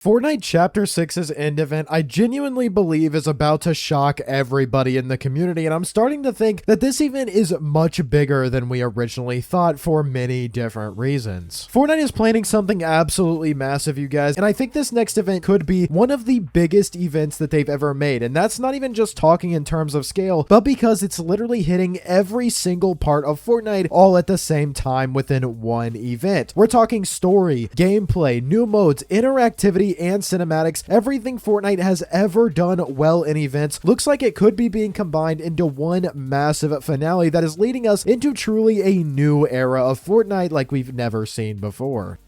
Fortnite Chapter 6's end event, I genuinely believe, is about to shock everybody in the community, and I'm starting to think that this event is much bigger than we originally thought for many different reasons. Fortnite is planning something absolutely massive, you guys, and I think this next event could be one of the biggest events that they've ever made, and that's not even just talking in terms of scale, but because it's literally hitting every single part of Fortnite all at the same time within one event. We're talking story, gameplay, new modes, interactivity, and cinematics. Everything Fortnite has ever done well in events looks like it could be being combined into one massive finale that is leading us into truly a new era of Fortnite like we've never seen before.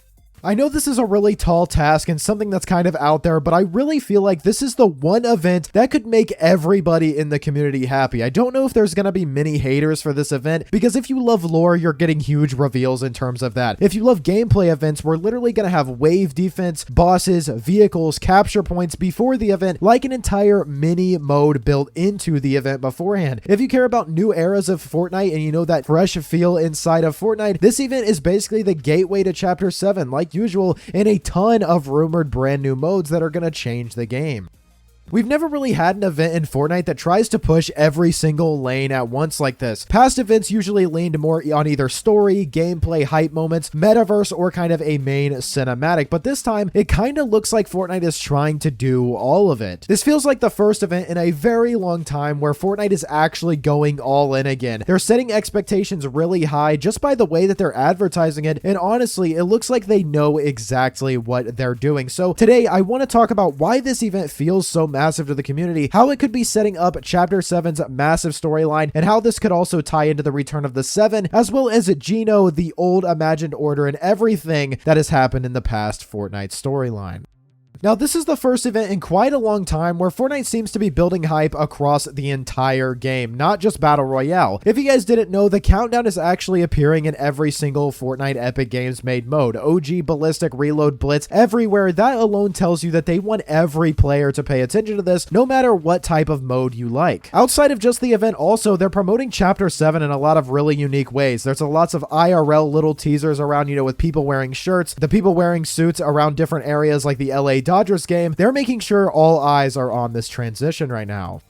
I know this is a really tall task and something that's kind of out there, but I really feel like this is the one event that could make everybody in the community happy. I don't know if there's going to be many haters for this event, because if you love lore, you're getting huge reveals in terms of that. If you love gameplay events, we're literally going to have wave defense, bosses, vehicles, capture points before the event, like an entire mini mode built into the event beforehand. If you care about new eras of Fortnite and you know that fresh feel inside of Fortnite, this event is basically the gateway to Chapter 7, like usual, and a ton of rumored brand new modes that are going to change the game. We've never really had an event in Fortnite that tries to push every single lane at once like this. Past events usually leaned more on either story, gameplay, hype moments, metaverse, or kind of a main cinematic, but this time it kind of looks like Fortnite is trying to do all of it. This feels like the first event in a very long time where Fortnite is actually going all in again. They're setting expectations really high just by the way that they're advertising it, and honestly, it looks like they know exactly what they're doing. So today, I want to talk about why this event feels so massive to the community, how it could be setting up Chapter 7's massive storyline, and how this could also tie into the return of the Seven, as well as Geno, the old imagined order, and everything that has happened in the past Fortnite storyline. Now, this is the first event in quite a long time where Fortnite seems to be building hype across the entire game, not just Battle Royale. If you guys didn't know, the countdown is actually appearing in every single Fortnite Epic Games made mode. OG, Ballistic, Reload, Blitz, everywhere. That alone tells you that they want every player to pay attention to this, no matter what type of mode you like. Outside of just the event also, they're promoting Chapter 7 in a lot of really unique ways. There's lots of IRL little teasers around, with people wearing shirts, the people wearing suits around different areas like the LA Dodgers game. They're making sure all eyes are on this transition right now.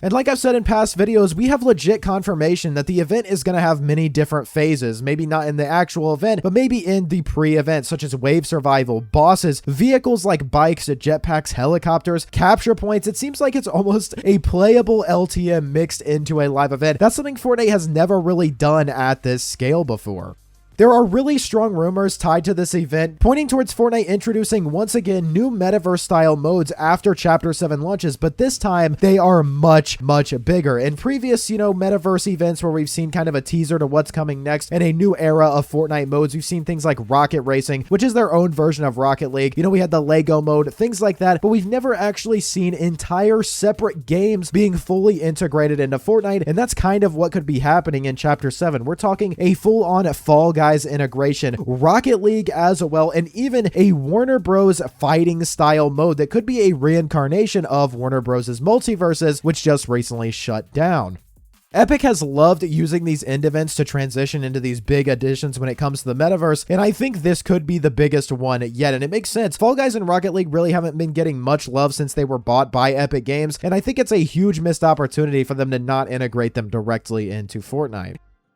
And like I've said in past videos, we have legit confirmation that the event is going to have many different phases, maybe not in the actual event, but maybe in the pre-event, such as wave survival, bosses, vehicles like bikes, jetpacks, helicopters, capture points. It seems like it's almost a playable LTM mixed into a live event. That's something Fortnite has never really done at this scale before. There are really strong rumors tied to this event, pointing towards Fortnite introducing once again new metaverse-style modes after Chapter 7 launches, but this time they are much, much bigger. In previous, metaverse events where we've seen kind of a teaser to what's coming next and a new era of Fortnite modes, we've seen things like Rocket Racing, which is their own version of Rocket League. We had the Lego mode, things like that, but we've never actually seen entire separate games being fully integrated into Fortnite, and that's kind of what could be happening in Chapter 7. We're talking a full-on Fall Guys integration, Rocket League as well, and even a Warner Bros. Fighting style mode that could be a reincarnation of Warner Bros.' Multiverses, which just recently shut down. Epic has loved using these end events to transition into these big additions when it comes to the metaverse, and I think this could be the biggest one yet, and it makes sense. Fall Guys and Rocket League really haven't been getting much love since they were bought by Epic Games, and I think it's a huge missed opportunity for them to not integrate them directly into Fortnite.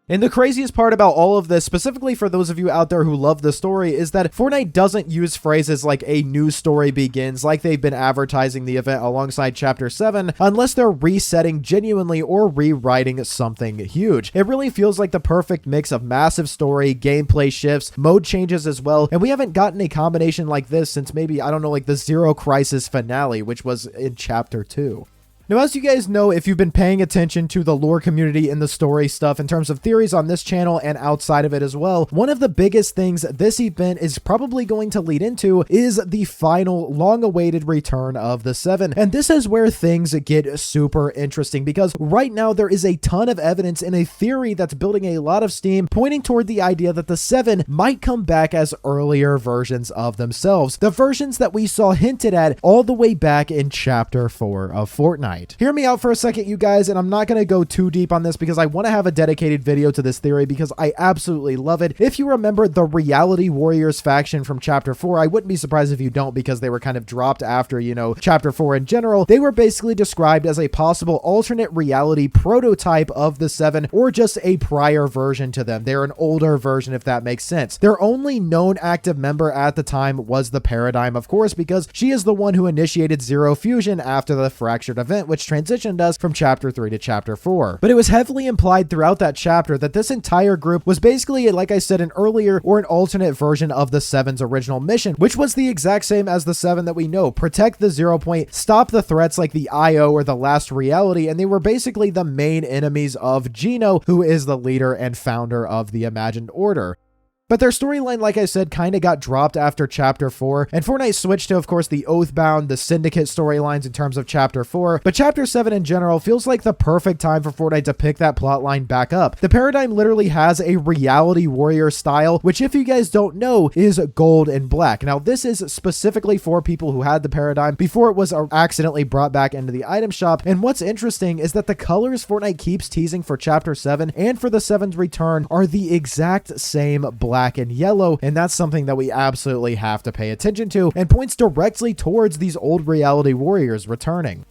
And the craziest part about all of this, specifically for those of you out there who love the story, is that Fortnite doesn't use phrases like a new story begins like they've been advertising the event alongside Chapter 7 unless they're resetting genuinely or rewriting something huge. It really feels like the perfect mix of massive story, gameplay shifts, mode changes as well, and we haven't gotten a combination like this since maybe, like the Zero Crisis finale, which was in Chapter 2. Now, as you guys know, if you've been paying attention to the lore community and the story stuff in terms of theories on this channel and outside of it as well, one of the biggest things this event is probably going to lead into is the final long-awaited return of the Seven. And this is where things get super interesting, because right now there is a ton of evidence and a theory that's building a lot of steam pointing toward the idea that the Seven might come back as earlier versions of themselves, the versions that we saw hinted at all the way back in Chapter 4 of Fortnite. Fortnite. Hear me out for a second, you guys, and I'm not going to go too deep on this because I want to have a dedicated video to this theory because I absolutely love it. If you remember the Reality Warriors faction from Chapter 4, I wouldn't be surprised if you don't because they were kind of dropped after, Chapter 4 in general. They were basically described as a possible alternate reality prototype of the Seven or just a prior version to them. They're an older version, if that makes sense. Their only known active member at the time was the Paradigm, of course, because she is the one who initiated Zero Fusion after the Fractured event, which transitioned us from Chapter 3 to Chapter 4. But it was heavily implied throughout that chapter that this entire group was basically, like I said, an earlier or an alternate version of the Seven's original mission, which was the exact same as the Seven that we know: protect the 0 point, stop the threats like the IO or the Last Reality, and they were basically the main enemies of Gino, who is the leader and founder of the Imagined Order. But their storyline, like I said, kind of got dropped after Chapter 4, and Fortnite switched to, of course, the Oathbound, the Syndicate storylines in terms of Chapter 4, but Chapter 7 in general feels like the perfect time for Fortnite to pick that plotline back up. The Paradigm literally has a Reality Warrior style, which, if you guys don't know, is gold and black. Now, this is specifically for people who had the Paradigm before it was accidentally brought back into the item shop, and what's interesting is that the colors Fortnite keeps teasing for Chapter 7 and for the Seven's return are the exact same black and yellow, and that's something that we absolutely have to pay attention to and points directly towards these old Reality Warriors returning.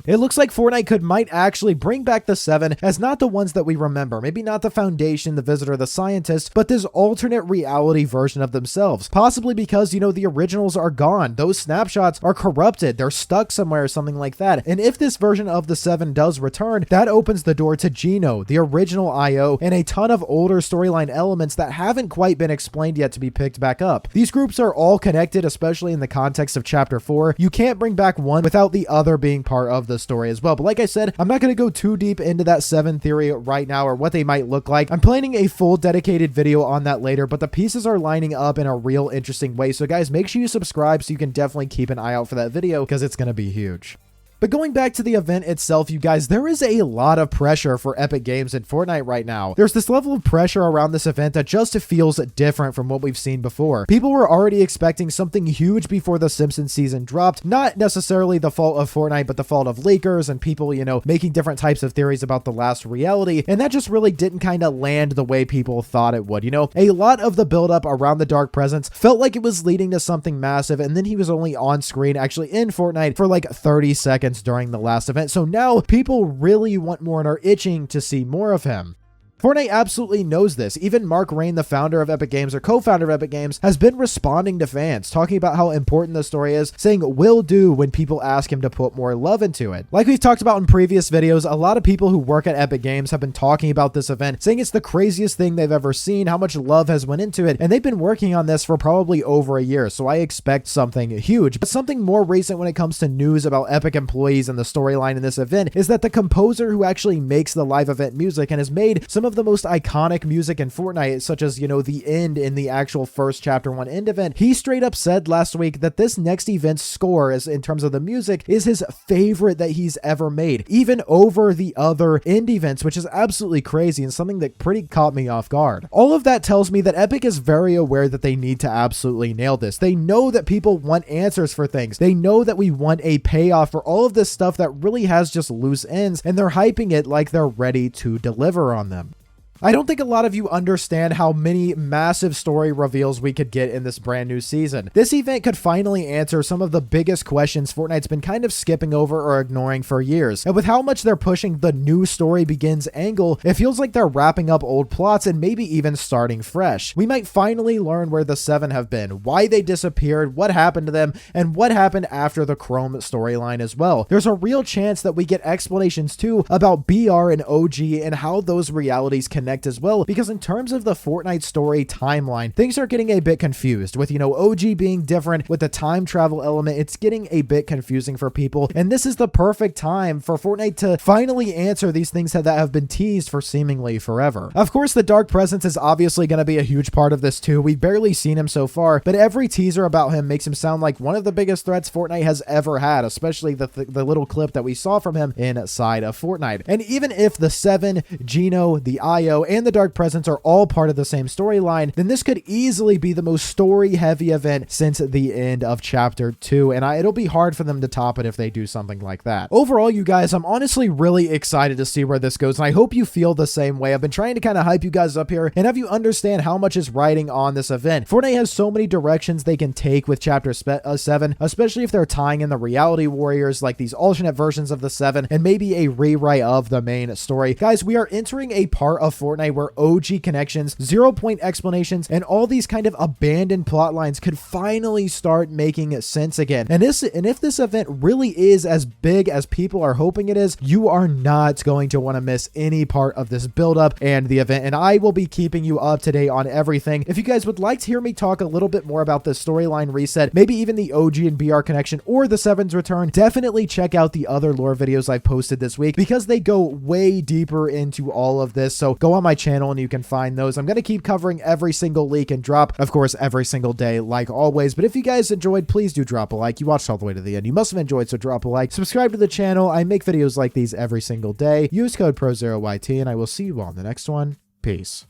It looks like Fortnite might actually bring back the Seven as not the ones that we remember. Maybe not the Foundation, the Visitor, the Scientist, but this alternate reality version of themselves. Possibly because, the originals are gone. Those snapshots are corrupted. They're stuck somewhere or something like that. And if this version of the Seven does return, that opens the door to Gino, the original IO, and a ton of older storyline elements that haven't quite been explained yet to be picked back up. These groups are all connected, especially in the context of Chapter 4. You can't bring back one without the other being part of the story as well. But like I said, I'm not going to go too deep into that Seven theory right now or what they might look like. I'm planning a full dedicated video on that later, but the pieces are lining up in a real interesting way. So guys, make sure you subscribe so you can definitely keep an eye out for that video because it's going to be huge. But going back to the event itself, you guys, there is a lot of pressure for Epic Games in Fortnite right now. There's this level of pressure around this event that just feels different from what we've seen before. People were already expecting something huge before the Simpsons season dropped. Not necessarily the fault of Fortnite, but the fault of leakers and people, making different types of theories about the Last Reality. And that just really didn't kind of land the way people thought it would. A lot of the buildup around the Dark Presence felt like it was leading to something massive. And then he was only on screen, actually in Fortnite, for like 30 seconds during the last event. So now people really want more and are itching to see more of him. Fortnite absolutely knows this. Even Mark Rain, the founder of Epic Games, or co-founder of Epic Games, has been responding to fans, talking about how important the story is, saying will do when people ask him to put more love into it. Like we've talked about in previous videos, a lot of people who work at Epic Games have been talking about this event, saying it's the craziest thing they've ever seen, how much love has went into it, and they've been working on this for probably over a year, so I expect something huge. But something more recent when it comes to news about Epic employees and the storyline in this event is that the composer who actually makes the live event music and has made some of the most iconic music in Fortnite, such as, the end in the actual first Chapter 1 end event, he straight up said last week that this next event's score, is in terms of the music, is his favorite that he's ever made, even over the other end events, which is absolutely crazy and something that pretty caught me off guard. All of that tells me that Epic is very aware that they need to absolutely nail this. They know that people want answers for things. They know that we want a payoff for all of this stuff that really has just loose ends, and they're hyping it like they're ready to deliver on them. I don't think a lot of you understand how many massive story reveals we could get in this brand new season. This event could finally answer some of the biggest questions Fortnite's been kind of skipping over or ignoring for years. And with how much they're pushing the new story begins angle, it feels like they're wrapping up old plots and maybe even starting fresh. We might finally learn where the Seven have been, why they disappeared, what happened to them, and what happened after the Chrome storyline as well. There's a real chance that we get explanations too about BR and OG and how those realities connect as well, because in terms of the Fortnite story timeline, things are getting a bit confused with, OG being different with the time travel element. It's getting a bit confusing for people, and this is the perfect time for Fortnite to finally answer these things that have been teased for seemingly forever. Of course, the Dark Presence is obviously going to be a huge part of this too. We've barely seen him so far, but every teaser about him makes him sound like one of the biggest threats Fortnite has ever had, especially the little clip that we saw from him inside of Fortnite. And even if the Seven, Gino, the IO, Prozero and the Dark Presence are all part of the same storyline, then this could easily be the most story-heavy event since the end of Chapter 2, and it'll be hard for them to top it if they do something like that. Overall, you guys, I'm honestly really excited to see where this goes, and I hope you feel the same way. I've been trying to kind of hype you guys up here and have you understand how much is riding on this event. Fortnite has so many directions they can take with Chapter 7, especially if they're tying in the reality warriors, like these alternate versions of the 7, and maybe a rewrite of the main story. Guys, we are entering a part of Fortnite where OG connections, 0-point explanations, and all these kind of abandoned plot lines could finally start making sense again. And if this event really is as big as people are hoping it is, you are not going to want to miss any part of this build-up and the event, and I will be keeping you up to date on everything. If you guys would like to hear me talk a little bit more about the storyline reset, maybe even the OG and BR connection or the 7's return, definitely check out the other lore videos I've posted this week because they go way deeper into all of this. So go on my channel and you can find those. I'm going to keep covering every single leak and drop, of course, every single day like always. But if you guys enjoyed, please do drop a like. You watched all the way to the end. You must have enjoyed, so drop a like. Subscribe to the channel. I make videos like these every single day. Use code PROZEROYT, and I will see you all in the next one. Peace.